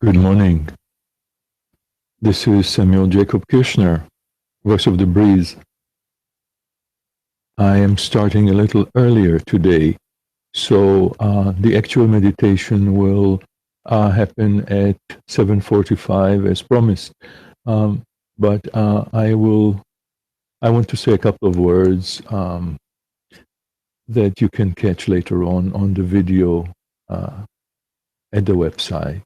Good morning. This is Samuel Jacob Kirchner, voice of the Breeze. I am starting a little earlier today, so the actual meditation will happen at 7:45 as promised. Um, but I want to say a couple of words that you can catch later on the video at the website.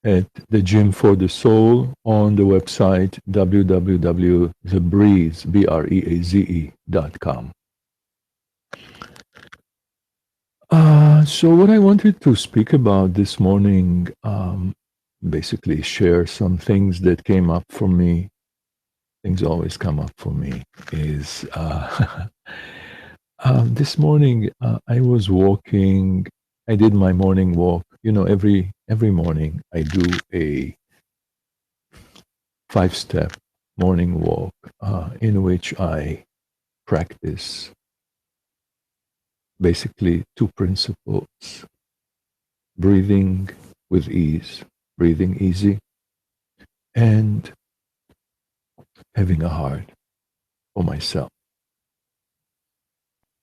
At the Gym for the Soul on the website www.thebreeze.com. So what I wanted to speak about this morning, basically share some things that came up for me. Things always come up for me. Is this morning I was walking. I did my morning walk. You know, every morning I do a 5-step morning walk in which I practice basically two principles: breathing with ease, breathing easy, and having a heart for myself.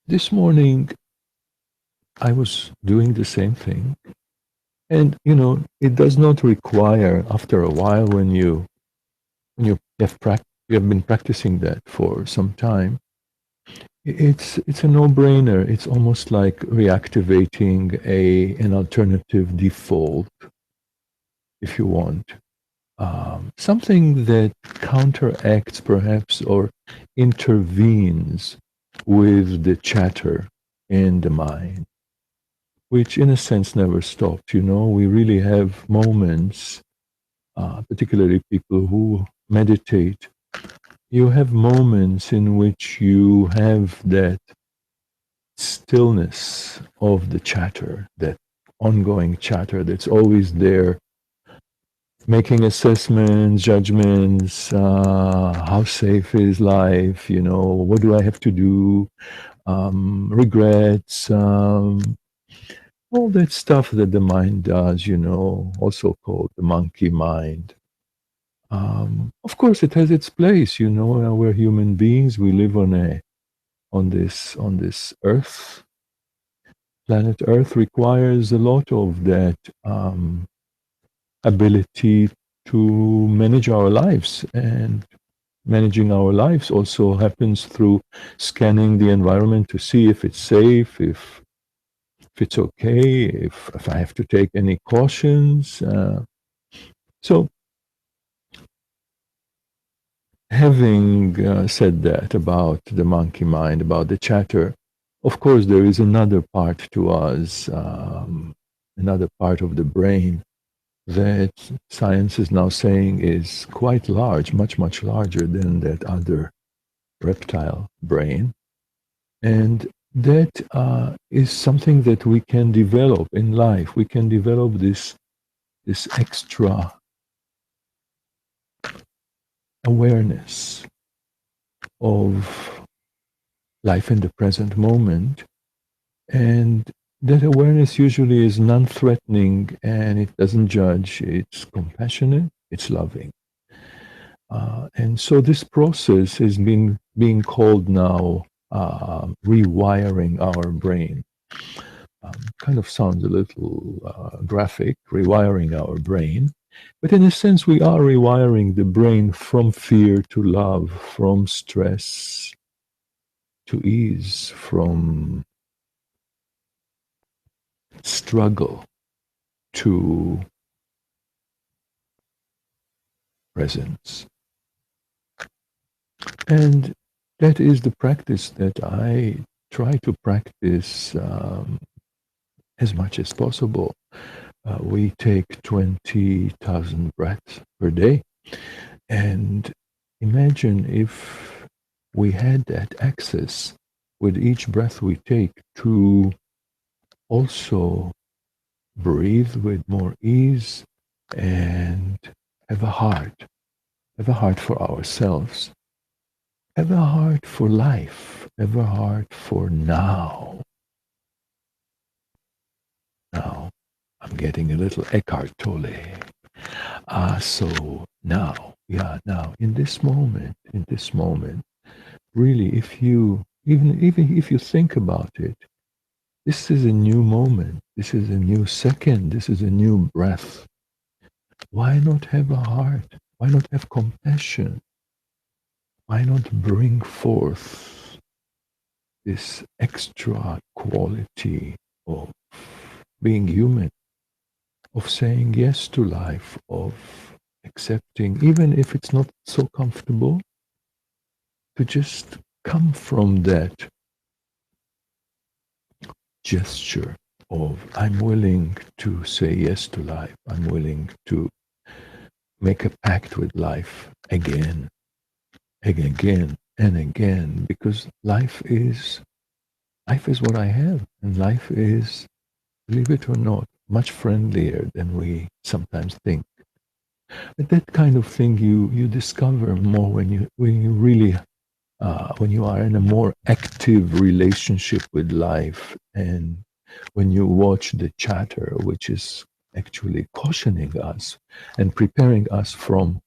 This morning, I was doing the same thing. And, you know, it does not require, after a while, when you have been practicing that for some time, it's a no-brainer. It's almost like reactivating an alternative default, if you want. Something that counteracts perhaps or intervenes with the chatter in the mind, which in a sense never stops. You know, we really have moments, particularly people who meditate, you have moments in which you have that stillness of the chatter, that ongoing chatter that's always there, making assessments, judgments, how safe is life, you know, what do I have to do, regrets, all that stuff that the mind does, you know, also called the monkey mind. Of course, it has its place, you know. We're human beings. We live on this Earth. Planet Earth requires a lot of that ability to manage our lives, and managing our lives also happens through scanning the environment to see if it's safe, if it's okay, if I have to take any cautions. So, having said that about the monkey mind, about the chatter, of course, there is another part to us, another part of the brain that science is now saying is quite large, much, much larger than that other reptile brain. And that is something that we can develop in life. We can develop this extra awareness of life in the present moment. And that awareness usually is non-threatening, and it doesn't judge. It's compassionate, it's loving. And so this process has been being called now rewiring our brain. Kind of sounds a little graphic, rewiring our brain. But in a sense, we are rewiring the brain from fear to love, from stress to ease, from struggle to presence. And that is the practice that I try to practice as much as possible. We take 20,000 breaths per day. And imagine if we had that access with each breath we take to also breathe with more ease and have a heart for ourselves, have a heart for life, have a heart for now. I'm getting a little Eckhart Tolle. So now, now in this moment, really, if you even if you think about it, this is a new moment. This is a new second. This is a new breath. Why not have a heart? Why not have compassion? Why not bring forth this extra quality of being human, of saying yes to life, of accepting, even if it's not so comfortable, to just come from that gesture of I'm willing to say yes to life. I'm willing to make a pact with life again and again and again, because life is what I have, and life is, believe it or not, much friendlier than we sometimes think. But that kind of thing you discover more when you really when you are in a more active relationship with life, and when you watch the chatter, which is actually cautioning us and preparing us from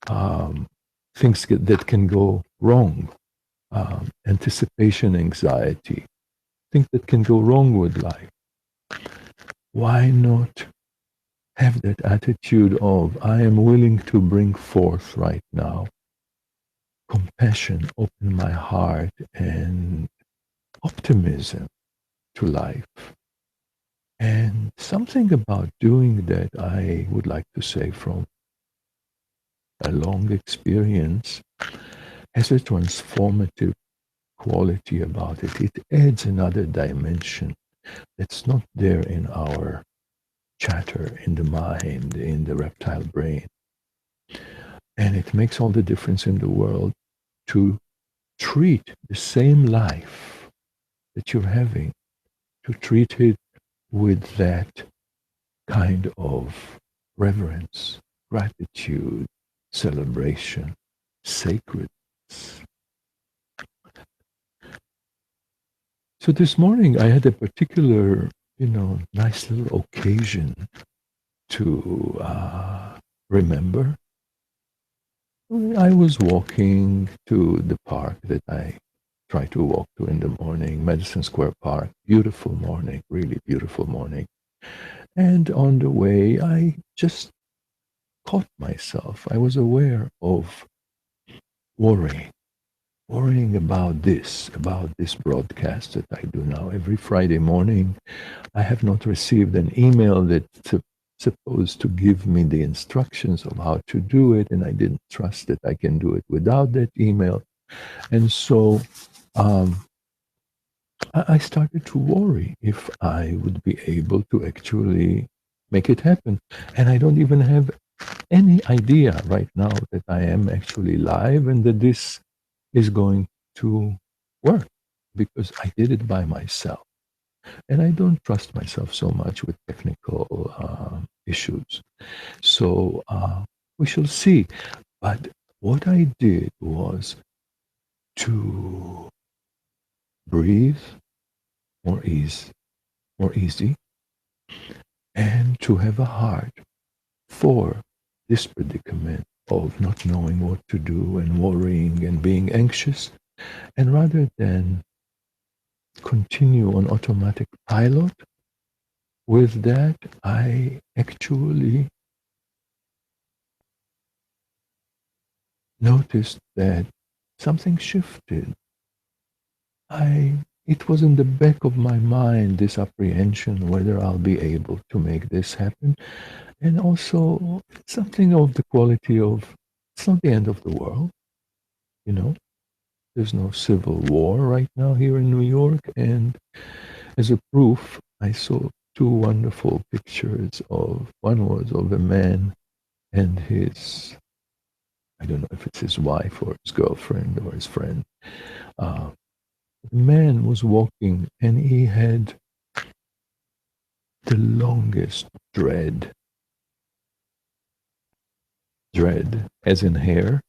um, things that can go wrong, anticipation anxiety, things that can go wrong with life. Why not have that attitude of, I am willing to bring forth right now compassion, open my heart, and optimism to life. And something about doing that, I would like to say from a long experience, has a transformative quality about it. It adds another dimension that's not there in our chatter, in the mind, in the reptile brain. And it makes all the difference in the world to treat the same life that you're having, to treat it with that kind of reverence, gratitude, celebration, sacredness. So this morning I had a particular, nice little occasion to remember. I was walking to the park that I try to walk to in the morning, Madison Square Park. Beautiful morning, really beautiful morning. And on the way, I just caught myself. I was aware of worrying, worrying about this broadcast that I do now every Friday morning. I have not received an email that's supposed to give me the instructions of how to do it, and I didn't trust that I can do it without that email. And so um, I started to worry if I would be able to actually make it happen. And I don't even have any idea right now that I am actually live and that this is going to work, because I did it by myself. And I don't trust myself so much with technical issues. So we shall see. But what I did was to breathe more more easy, and to have a heart for this predicament of not knowing what to do and worrying and being anxious. And rather than continue on automatic pilot with that, I actually noticed that something shifted. It was in the back of my mind, this apprehension whether I'll be able to make this happen. And also something of the quality of, it's not the end of the world, you know. There's no civil war right now here in New York. And as a proof, I saw two wonderful pictures of, one was of a man and his, I don't know if it's his wife or his girlfriend or his friend. Uh, the man was walking and he had the longest dread as in hair.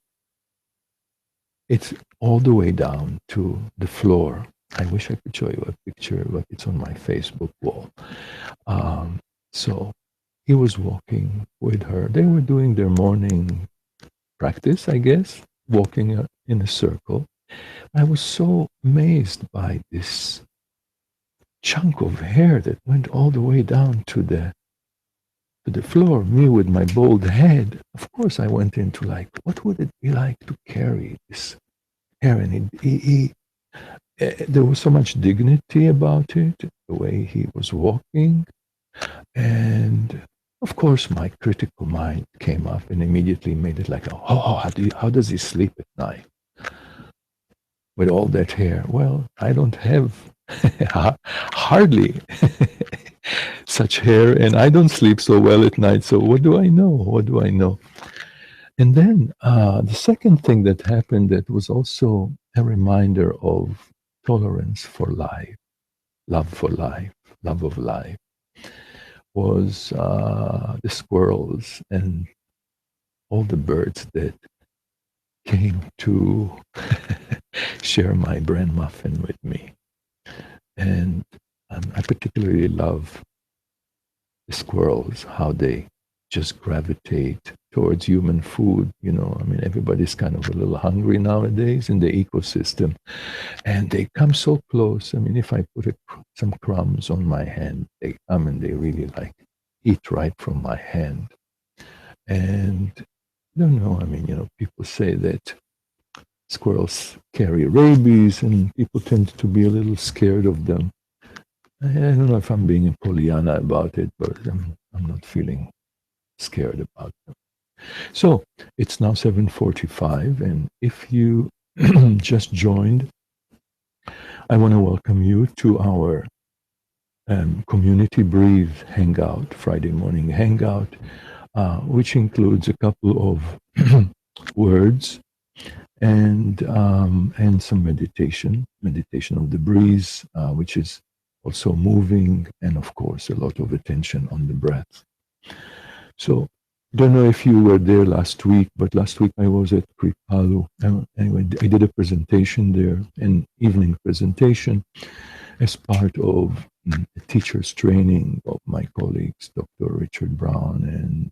It's all the way down to the floor. I wish I could show you a picture, but it's on my Facebook wall. Um, So he was walking with her. They were doing their morning practice, I guess, walking in a circle. I was so amazed by this chunk of hair that went all the way down to the floor. Me with my bald head. Of course, I went into like, what would it be like to carry this hair? And there was so much dignity about it, the way he was walking. And of course, my critical mind came up and immediately made it like, oh, how does he sleep at night with all that hair? Well, I don't have hardly such hair, and I don't sleep so well at night. So what do I know? What do I know? And then the second thing that happened that was also a reminder of tolerance for life, love for life, love of life, was the squirrels and all the birds that came to share my bran muffin with me. And I particularly love the squirrels, how they just gravitate towards human food. You know, I mean, everybody's kind of a little hungry nowadays in the ecosystem, and they come so close. I mean, if I put some crumbs on my hand, they come and they really like eat right from my hand. And I don't know, I mean, you know, people say that squirrels carry rabies and people tend to be a little scared of them. I don't know if I'm being a Pollyanna about it, but I'm not feeling scared about them. So it's now 7:45, and if you just joined, I want to welcome you to our community Breathe hangout, Friday morning hangout, which includes a couple of words and some meditation of the breeze, which is also moving, and of course a lot of attention on the breath. So, don't know if you were there last week, but last week I was at Kripalu. Anyway, I did a presentation there, an evening presentation, as part of the teacher's training of my colleagues, Dr. Richard Brown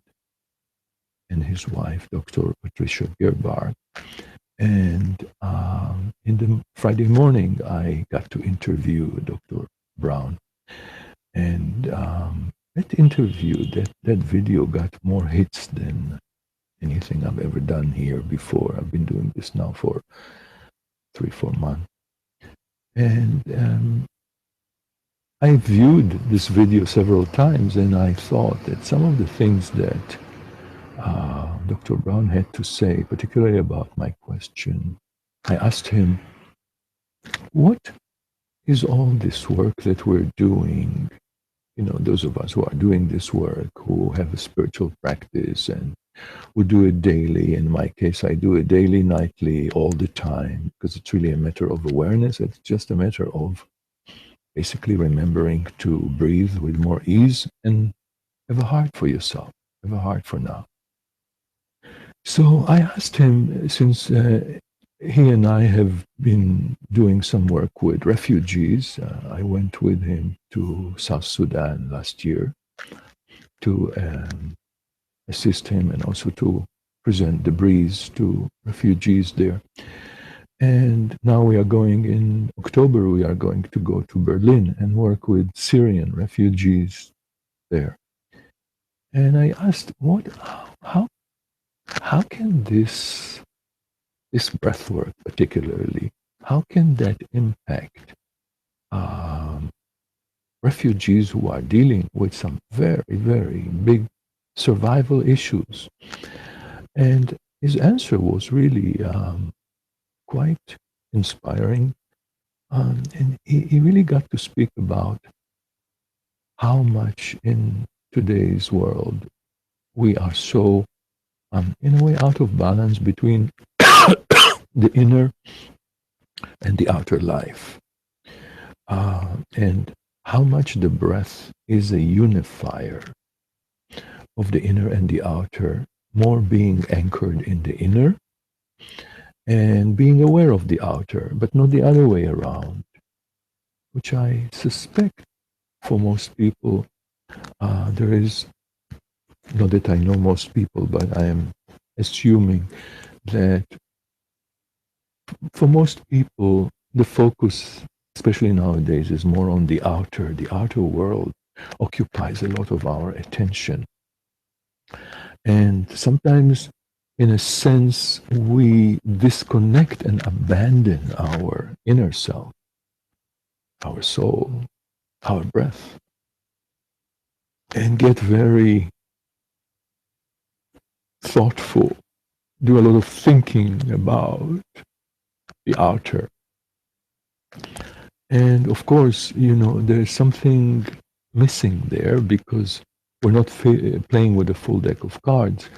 and his wife, Dr. Patricia Gerbart. And in the Friday morning, I got to interview Dr. Brown. And that interview, that video got more hits than anything I've ever done here before. I've been doing this now for 3-4 months. And I viewed this video several times, and I thought that some of the things that Dr. Brown had to say, particularly about my question, I asked him, what is all this work that we're doing? You know, those of us who are doing this work, who have a spiritual practice and who do it daily. In my case, I do it daily, nightly, all the time, because it's really a matter of awareness. It's just a matter of basically remembering to breathe with more ease and have a heart for yourself, have a heart for now. So I asked him, since he and I have been doing some work with refugees. I went with him to South Sudan last year to assist him and also to present the Breeze to refugees there. And now we are going in October, we are going to go to Berlin and work with Syrian refugees there. And I asked, how can this breath work particularly, how can that impact refugees who are dealing with some very, very big survival issues? And his answer was really quite inspiring. And he really got to speak about how much in today's world we are so, in a way, out of balance between the inner and the outer life. And how much the breath is a unifier of the inner and the outer, more being anchored in the inner and being aware of the outer, but not the other way around, which I suspect for most people There is, not that I know most people, but I am assuming that for most people, the focus, especially nowadays, is more on the outer. The outer world occupies a lot of our attention. And sometimes, in a sense, we disconnect and abandon our inner self, our soul, our breath, and get very thoughtful, do a lot of thinking about the outer. And of course, there's something missing there because we're not playing with a full deck of cards.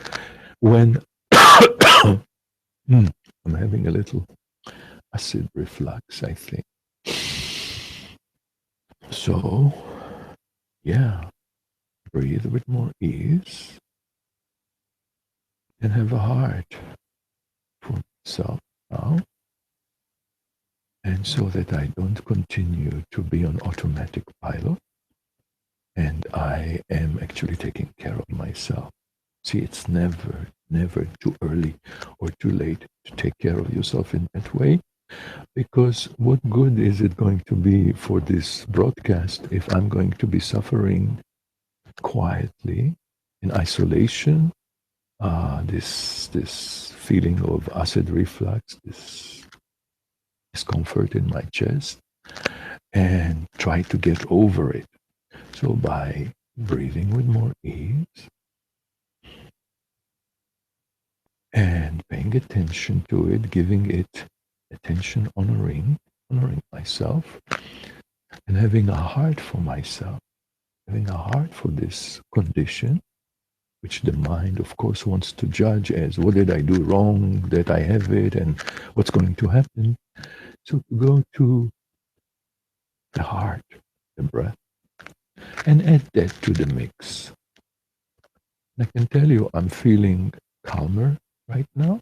When I'm having a little acid reflux, I think. So, yeah, breathe with more ease and have a heart for myself now. And so that I don't continue to be on automatic pilot and I am actually taking care of myself. See, it's never, never too early or too late to take care of yourself in that way. Because what good is it going to be for this broadcast if I'm going to be suffering quietly in isolation? This feeling of acid reflux, this discomfort in my chest, and try to get over it. So by breathing with more ease and paying attention to it, giving it attention, honoring myself, and having a heart for myself, having a heart for this condition, which the mind, of course, wants to judge as what did I do wrong that I have it and what's going to happen. So to go to the heart, the breath, and add that to the mix. And I can tell you, I'm feeling calmer right now.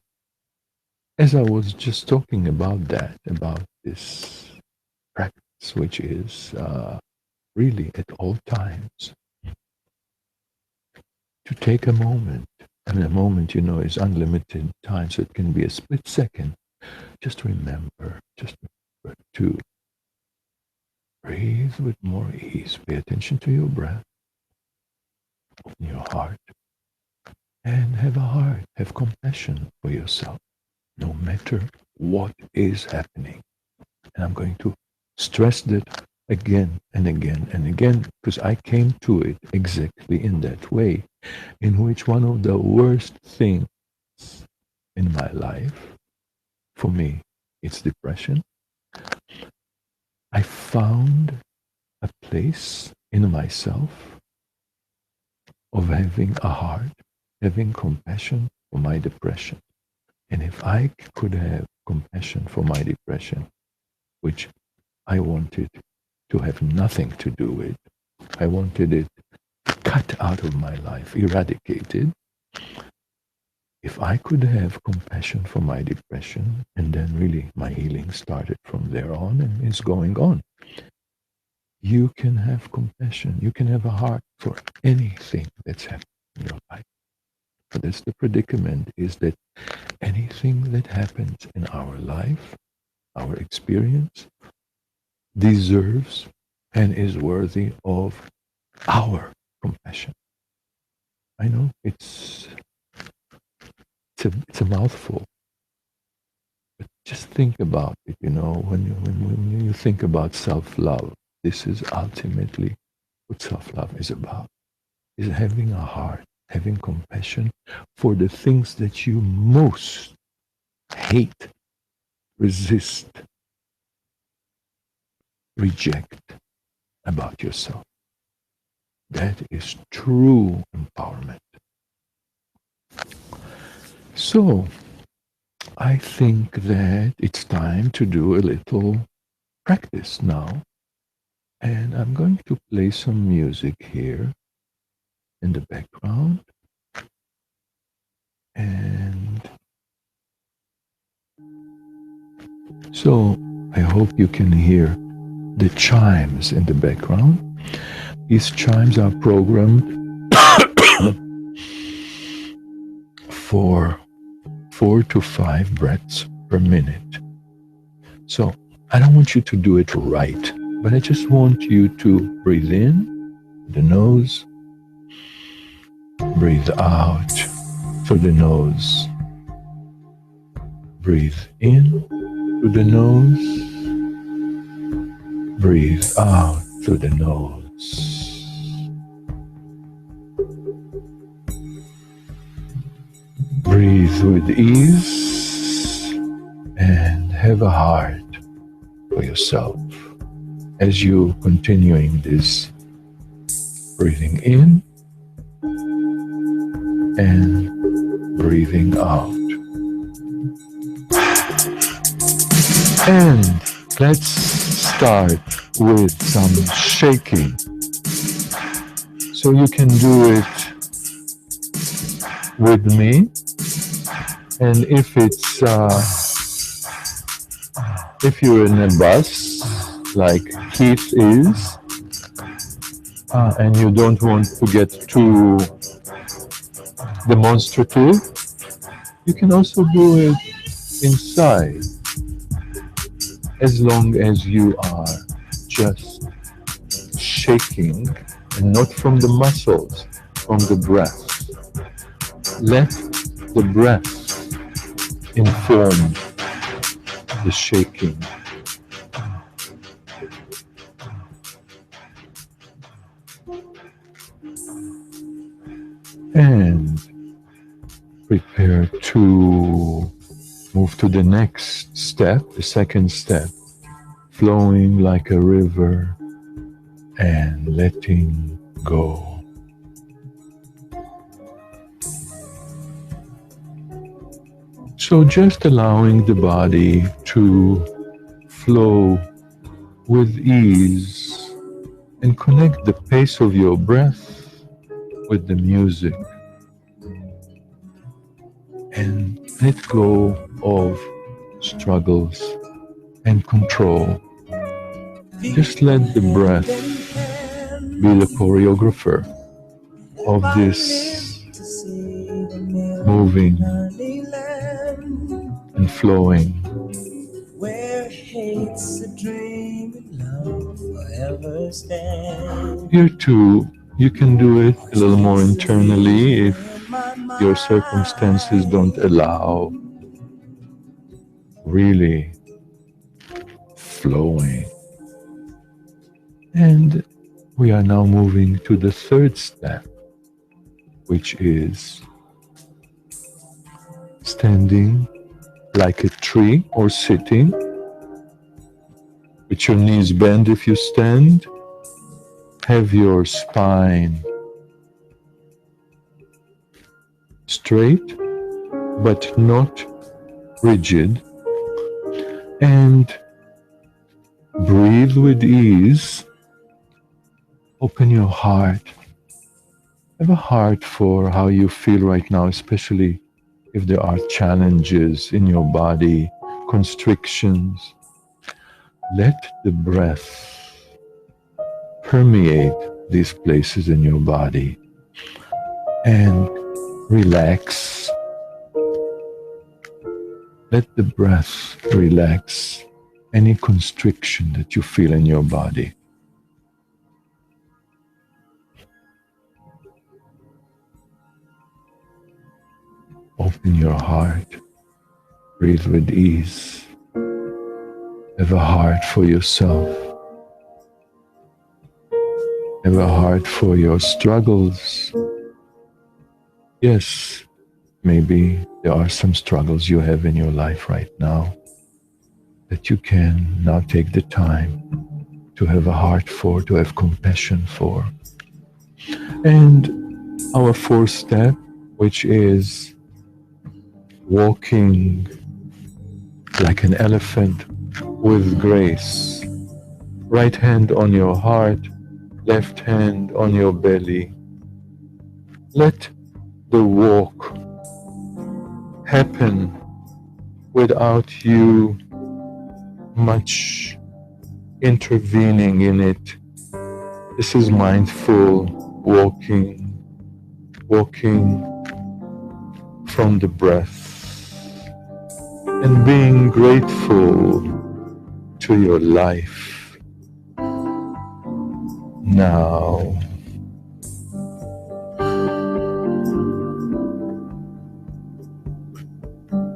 As I was just talking about that, about this practice, which is really at all times to take a moment. And a moment, is unlimited time, so it can be a split second. Just remember to breathe with more ease. Pay attention to your breath, open your heart, and have a heart. Have compassion for yourself, no matter what is happening. And I'm going to stress that again and again and again because I came to it exactly in that way, in which one of the worst things in my life, for me, it's depression. I found a place in myself of having a heart, having compassion for my depression. And if I could have compassion for my depression, which I wanted to have nothing to do with, I wanted it cut out of my life, eradicated. If I could have compassion for my depression, and then really my healing started from there on and is going on. You can have compassion. You can have a heart for anything that's happening in your life. But that's the predicament, is that anything that happens in our life, our experience, deserves and is worthy of our compassion. I know it's a mouthful, but just think about it. When you think about self-love, this is ultimately what self-love is about: is having a heart, having compassion for the things that you most hate, resist, reject about yourself. That is true empowerment. So, I think that it's time to do a little practice now. And I'm going to play some music here in the background. And so I hope you can hear the chimes in the background. These chimes are programmed for 4 to 5 breaths per minute. So I don't want you to do it right, but I just want you to breathe in the nose, breathe out through the nose, breathe in through the nose, breathe out through the nose. Breathe with ease and have a heart for yourself as you continuing this breathing in and breathing out. And let's start with some shaking. So you can do it with me, and if you're in a bus like Keith is, and you don't want to get too demonstrative, you can also do it inside, as long as you are just shaking and not from the muscles, from the breath. Let the breath inform the shaking. And prepare to move to the next step, the second step, flowing like a river and letting go. So just allowing the body to flow with ease and connect the pace of your breath with the music. And let go of struggles and control. Just let the breath be the choreographer of this moving and flowing. Here too, you can do it a little more internally if your circumstances don't allow really flowing. And we are now moving to the third step, which is standing like a tree or sitting with your knees bent if you stand. Have your spine straight but not rigid, and breathe with ease. Open your heart. Have a heart for how you feel right now, especially if there are challenges in your body, constrictions. Let the breath permeate these places in your body and relax. Let the breath relax any constriction that you feel in your body. Open your heart. Breathe with ease. Have a heart for yourself. Have a heart for your struggles. Yes, maybe there are some struggles you have in your life right now that you can now take the time to have a heart for, to have compassion for. And our fourth step, which is walking like an elephant with grace. Right hand on your heart, left hand on your belly. Let the walk happen without you much intervening in it. This is mindful walking, walking from the breath and being grateful to your life now.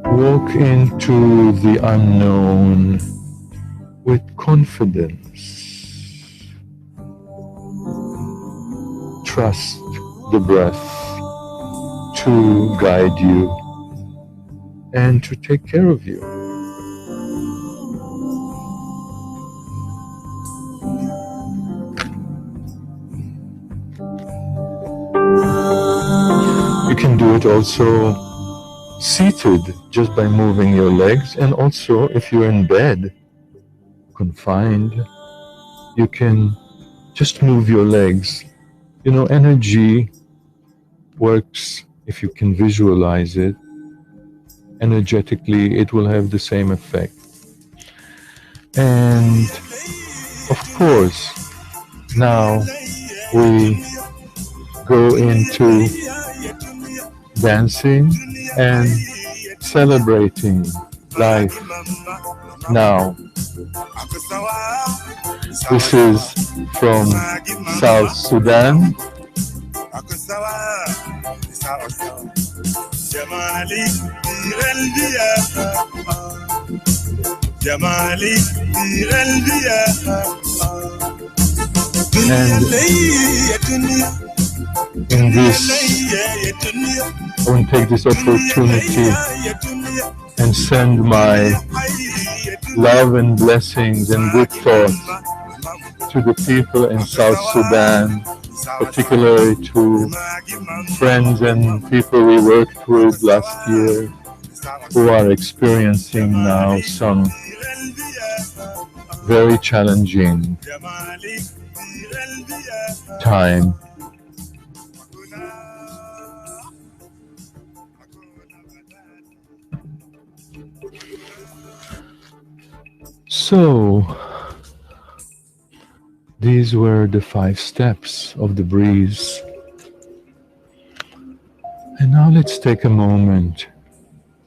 Walk into the unknown with confidence. Trust the breath to guide you and to take care of you. You can do it also seated just by moving your legs, and also if you're in bed, confined, you can just move your legs. You know, energy works if you can visualize it. Energetically, it will have the same effect. And of course, now we go into dancing and celebrating life now. This is from South Sudan. And in this, I want to take this opportunity and send my love and blessings and good thoughts to the people in South Sudan, particularly to friends and people we worked with last year who are experiencing now some very challenging time. So, these were the 5 steps of the Breeze. And now let's take a moment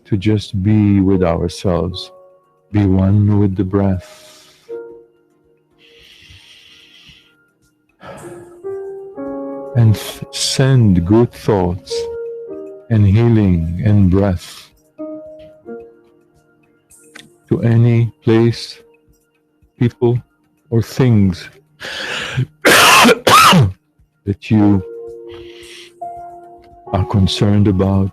to just be with ourselves, be one with the breath. And send good thoughts and healing and breath to any place, people, or things that you are concerned about,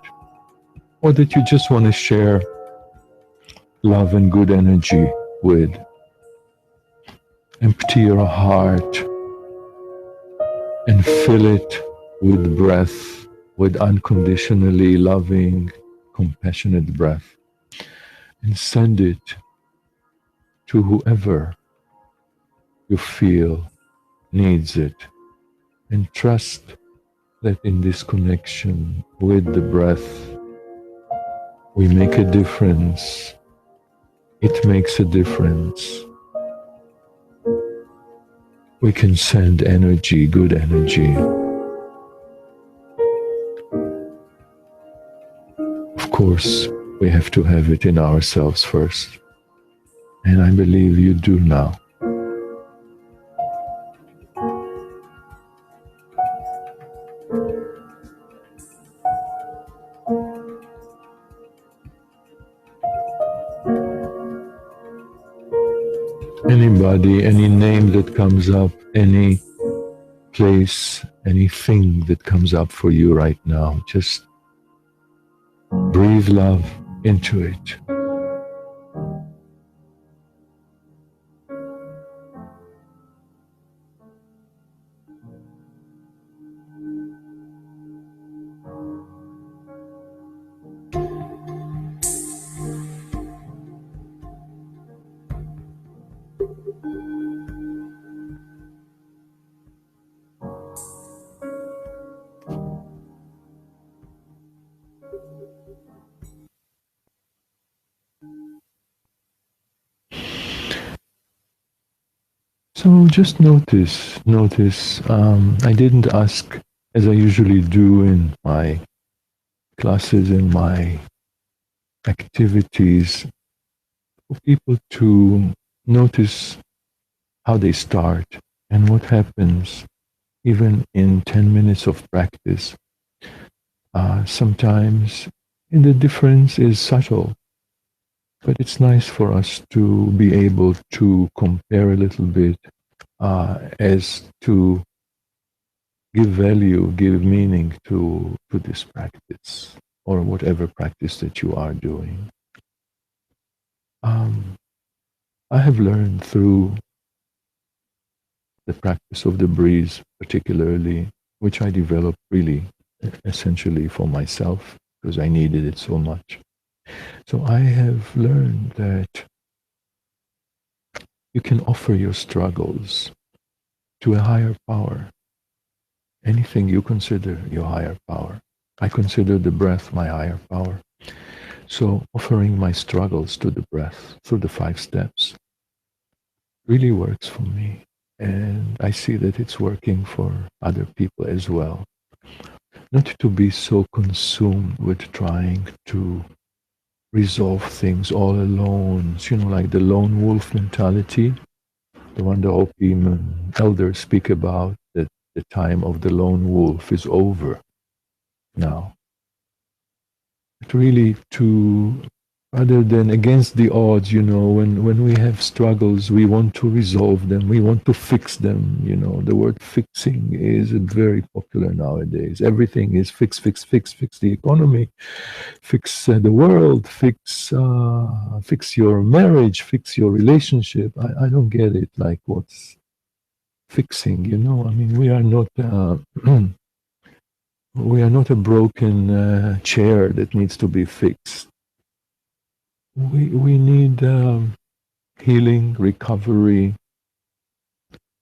or that you just want to share love and good energy with. Empty your heart and fill it with breath, with unconditionally loving, compassionate breath, and send it to whoever you feel needs it. And trust that in this connection with the breath, we make a difference. It makes a difference. We can send energy, good energy. Of course, we have to have it in ourselves first. And I believe you do now. Anybody, any name that comes up, any place, anything that comes up for you right now, just breathe love into it. So just notice. I didn't ask, as I usually do in my classes, in my activities, for people to notice how they start and what happens even in 10 minutes of practice. Sometimes the difference is subtle, but it's nice for us to be able to compare a little bit as to give value, give meaning to this practice or whatever practice that you are doing. Um, I have learned through the practice of the breeze, particularly, which I developed really essentially for myself because I needed it so much. So I have learned that you can offer your struggles to a higher power. Anything you consider your higher power. I consider the breath my higher power. So offering my struggles to the breath through the 5 steps really works for me. And I see that it's working for other people as well. Not to be so consumed with trying to resolve things all alone, like the lone wolf mentality, the one the Hopi elders speak about, that the time of the lone wolf is over now. But really to, rather than against the odds, when we have struggles, we want to resolve them, we want to fix them. The word fixing is very popular nowadays. Everything is fix the economy, fix the world, fix your marriage, fix your relationship. I don't get it. Like, what's fixing? I mean, we are not we are not a broken chair that needs to be fixed. We need healing, recovery,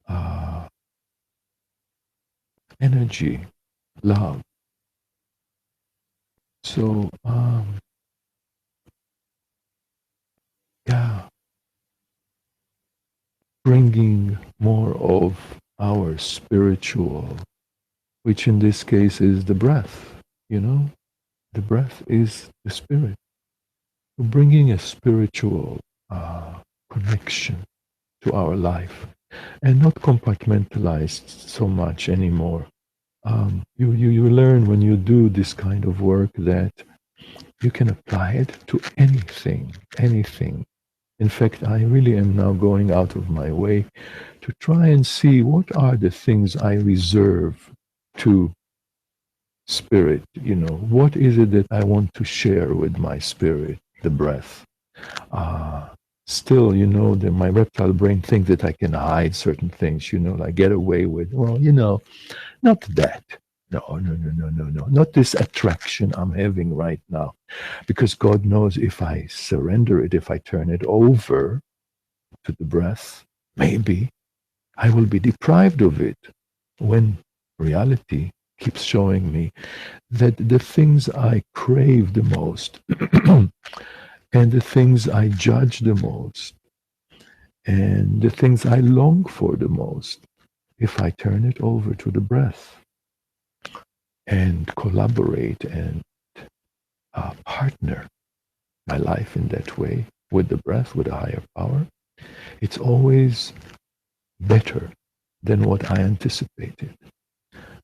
uh, energy, love. So yeah, bringing more of our spiritual, which in this case is the breath. The breath is the spirit. So bringing a spiritual connection to our life and not compartmentalized so much anymore. You learn when you do this kind of work that you can apply it to anything. In fact, I really am now going out of my way to try and see what are the things I reserve to spirit. What is it that I want to share with my spirit, the breath. Still, my reptile brain thinks that I can hide certain things, like get away with, well, not that. No, no, no, no, no, no. Not this attraction I'm having right now. Because God knows if I surrender it, if I turn it over to the breath, maybe I will be deprived of it. When reality keeps showing me that the things I crave the most and the things I judge the most and the things I long for the most, if I turn it over to the breath and collaborate and partner my life in that way with the breath, with a higher power, it's always better than what I anticipated.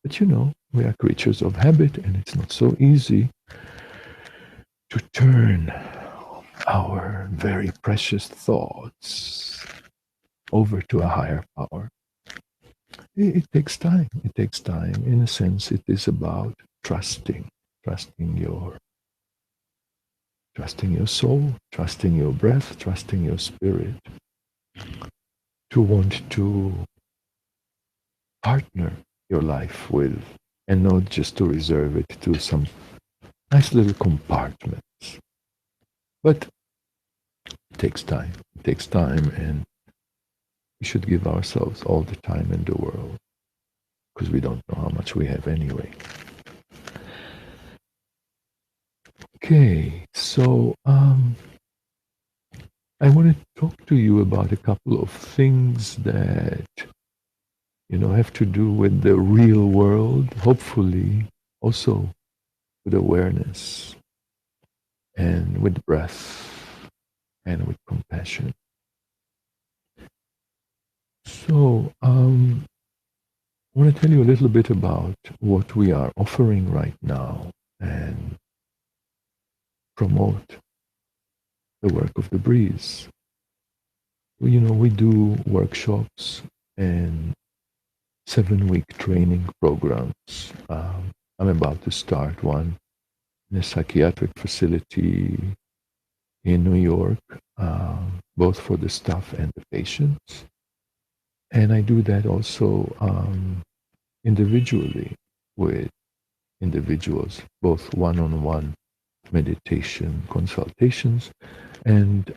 But we are creatures of habit, and it's not so easy to turn our very precious thoughts over to a higher power. It takes time. It takes time. In a sense, it is about trusting your soul, trusting your breath, trusting your spirit, to want to partner your life with, and not just to reserve it to some nice little compartments. But it takes time. It takes time, and we should give ourselves all the time in the world, because we don't know how much we have anyway. Okay, so I want to talk to you about a couple of things that, have to do with the real world, hopefully also with awareness and with breath and with compassion. So, I want to tell you a little bit about what we are offering right now and promote the work of the Breeze. We do workshops and 7-week training programs. I'm about to start one in a psychiatric facility in New York, both for the staff and the patients. And I do that also individually with individuals, both one-on-one meditation consultations and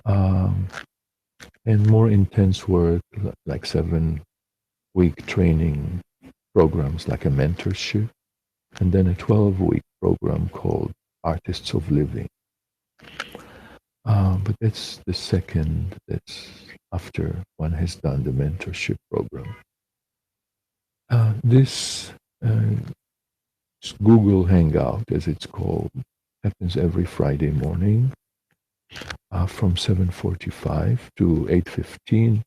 more intense work like 7-week training programs like a mentorship, and then a 12-week program called Artists of Living. But that's the second, that's after one has done the mentorship program. This Google Hangout, as it's called, happens every Friday morning from 7:45 to 8:15,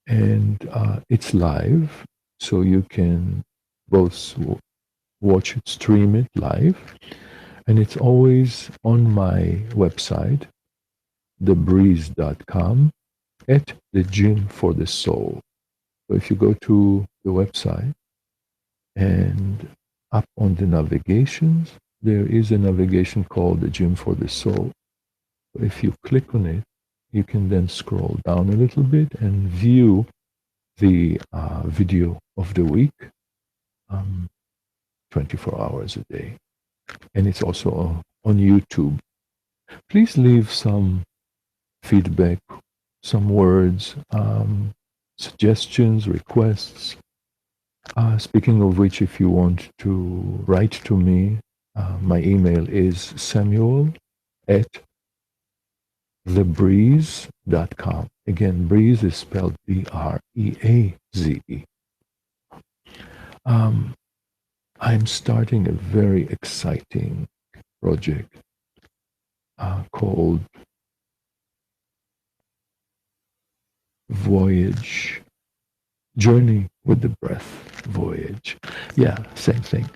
and it's live, so you can both watch it, stream it live, and it's always on my website, thebreeze.com, at the Gym for the Soul. So if you go to the website and up on the navigations, there is a navigation called the Gym for the Soul. So if you click on it, you can then scroll down a little bit and view the video of the week, 24 hours a day. And it's also on YouTube. Please leave some feedback, some words, suggestions, requests. Speaking of which, if you want to write to me, my email is samuel@thebreeze.com. Again, Breeze is spelled Breaze. I'm starting a very exciting project called Voyage, Journey with the Breath, Voyage. Yeah, same thing.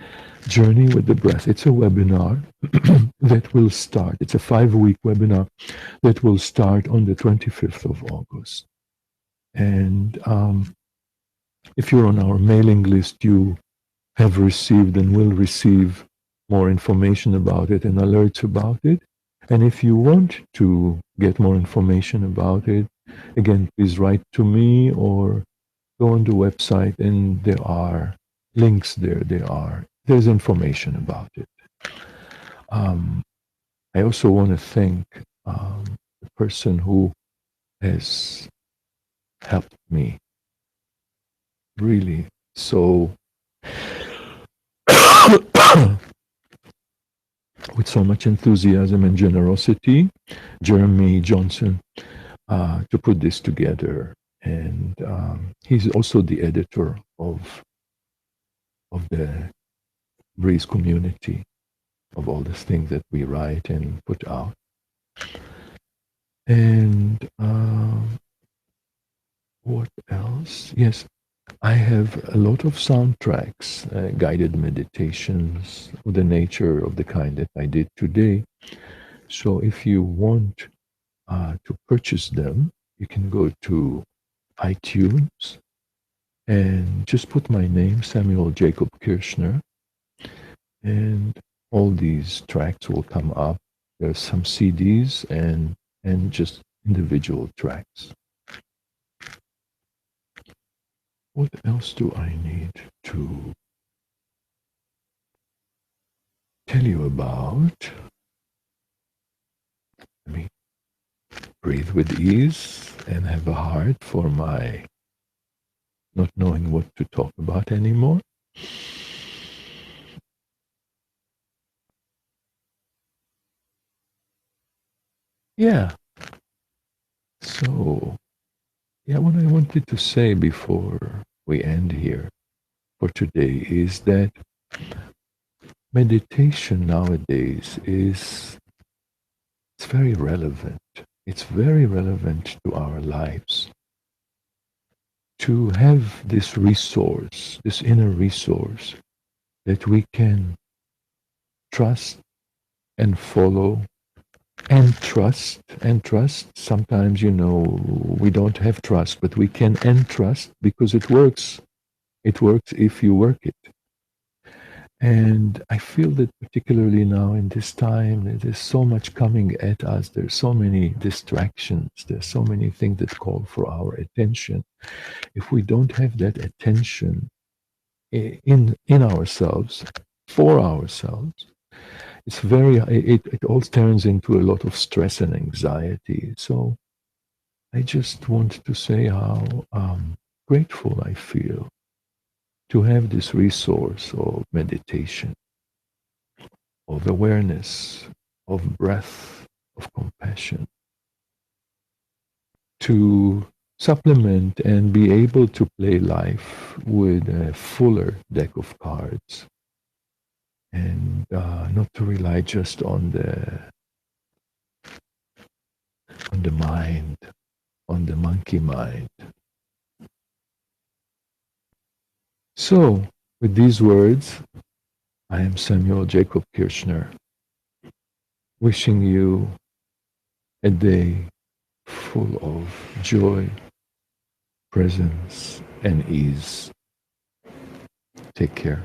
Journey with the Breath. It's a webinar that will start. It's a 5-week webinar that will start on the 25th of August. And if you're on our mailing list, you have received and will receive more information about it and alerts about it. And if you want to get more information about it, again, please write to me or go on the website, and there are links there. There's information about it. I also want to thank the person who has helped me really so with so much enthusiasm and generosity, Jeremy Johnson, to put this together. And he's also the editor of the Breeze community, of all the things that we write and put out. And what else? Yes, I have a lot of soundtracks, guided meditations of the nature of the kind that I did today. So if you want to purchase them, you can go to iTunes and just put my name, Samuel Jacob Kirschner, and all these tracks will come up. There's some CDs and just individual tracks. What else do I need to tell you about? Let me breathe with ease and have a heart for my not knowing what to talk about anymore. Yeah. So, yeah, what I wanted to say before we end here for today is that meditation nowadays is it's very relevant. It's very relevant to our lives to have this resource, this inner resource that we can trust and follow and trust. Sometimes, we don't have trust, but we can entrust because it works. It works if you work it. And I feel that particularly now in this time, there's so much coming at us. There's so many distractions. There's so many things that call for our attention. If we don't have that attention in ourselves, for ourselves, it all turns into a lot of stress and anxiety. So I just want to say how grateful I feel to have this resource of meditation, of awareness, of breath, of compassion, to supplement and be able to play life with a fuller deck of cards and not to rely just on the mind, on the monkey mind. So, with these words, I am Samuel Jacob Kirchner, wishing you a day full of joy, presence, and ease. Take care.